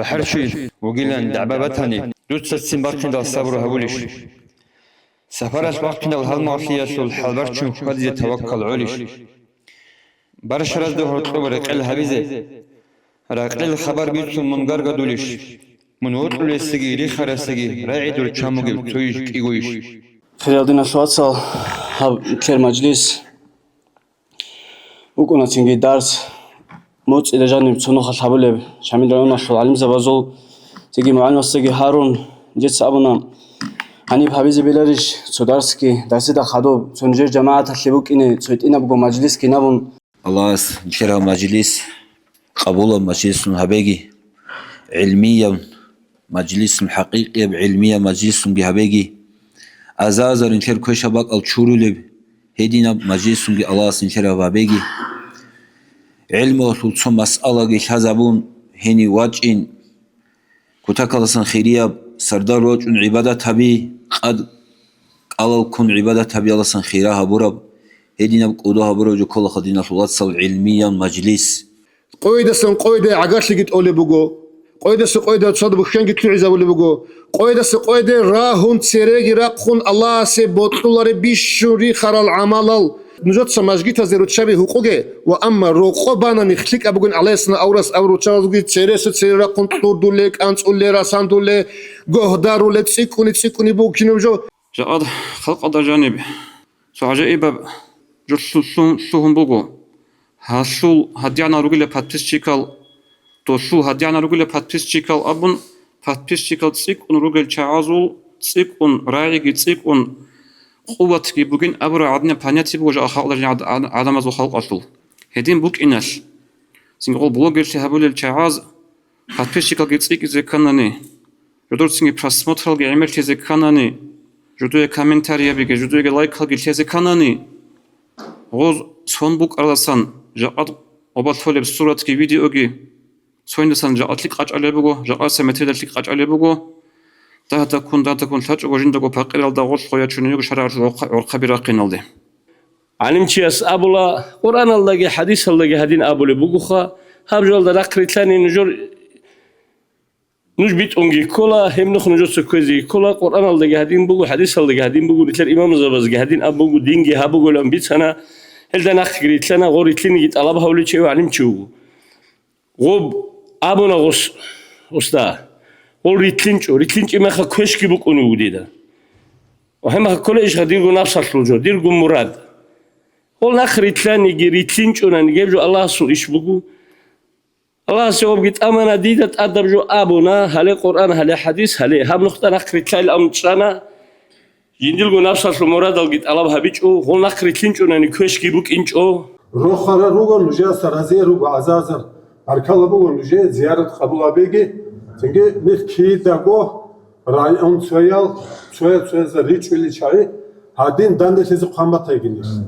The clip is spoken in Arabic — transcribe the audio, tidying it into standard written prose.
بحر شوي وقيلان دعبابتاني دوت ستين برقين دا الصبر هوليش سفرش برقين دا الهالمعصية سول حالبرشن خد يتوكل عليش برش رز ده هرطلو رقل هبيزه رقل خبر بيتون منقر قدوليش من هرطلو لسيجي ريخ رسيجي راعي دول چاموغل تويش كيغويش خيالنا شواتسال هاب كير مجلس وكنا تنجي درس موت إلى جانب تنوخ الحبلب شامل رأينا شو علم زبازول تيجي معلم استيجي هارون جت سابنا هني بحبيزي بلارش تو درسكي درسي دا خدوب تنجر جماعة تحلبوك إني تسويت إنا بقو مجلس كي نبون الله نشرها مجلس قبول مجلس هبيجي علميا مجلس حقيقي بعلميا مجلس بهبيجي أزازر نشر كويش باق الشورو لب هدينا مجلس بي الله نشرها هبيجي علم وصول مسألة حزبون هني واجئين كتاكلسن خيريا سردار واجئون عبادة تبي قد قالوا كن عبادة تبي الله سن خيرها برب هدينا بقودها برب جو كل خدينا صل علميا مجلس قويدة سن قويدة عقاش لقيت أولي بقو قويدة سن قويدة تصاد بخشان قيت لعزة أولي بقو قويدة سن قويدة راهون تسيريجي راقون الله سيبوتولار بيشوري خرال العمال نجات سماجيت زيرو تشابه حقوقه وأما رقبانا مخليك أبغون عليه سنة أورس أورو تشازوجي تسيرس تسيرا كنت تردولك أنت أولي راسان دولي جهدارو لتسيكوني بوكينو جو جاء خلق هذا جانب سو عجائب جرسون بوغو هاسول هديانا رجل باتشيكال توسو هديانا رجل باتشيكال أبون باتشيكال تسيك أن رجل تعازل تسيك أن رايج تسيك أن قوتك بوجين أبرا عدنا بانياتي بوجا خالق عدم زو خلق أصل هدين بوك إناش سنقول بلوجر شهابول التعاز باتشيكال تسيك زي كناني جدور سنجي براسموترال جعمل زي كناني جدوه كومنتاريا بيجي جدوه لايك هالجي زي كناني غوز son buk arasan jaat obatfole بصورة كي فيديو أجي سويندسان جاءت لك قاج على بقو جاء سمتيد لك قاج على بقو ده تكون ثلاث أوجين دقو بقير على دغوس خويا شنو شرع عرق براقين عليه علم شيء أبولا قرآن الله حديث الله هدين أبولا بقوخا هبجول ده ركرتلاني نجور نجبت أنجي كلا هم نخن نجور سكوزي كلا قرآن الله هدين بقو حديث الله هدين بقو رتل إمام زبز هدين أبو دينجي هبقو لهم بيتنا هل ده نخ قريتلنا غوريتلني جت الله بحولي شيء وعلم شو غوب أبونا غستا ريتلينش ما خا كوشكي بكوني وديدا وهم كل إيش خديرو نفس الحلول ديرو مراد قول نخريتلاني ريتلينش أنا نجيب الله سو إيش بقو الله سو بقيت أمانة ديدة أدب جو أبونا هلا قرآن هلا حديث هلا هم نختار نخريتلاني الأمتشانا يندلو نفس المراد الجيت الله بهبيج أو قول نخريتلينش أنا نكوشكي بك إنش أو روخارا روغو نجا سرازي روغو عزازر أركلا بوغو نجا زيارة قبول أبيجي تنجي نخكي داغو رايون سويال سويال ريتشويلي شاي هادين داندة تيزي قامبات تايجينيس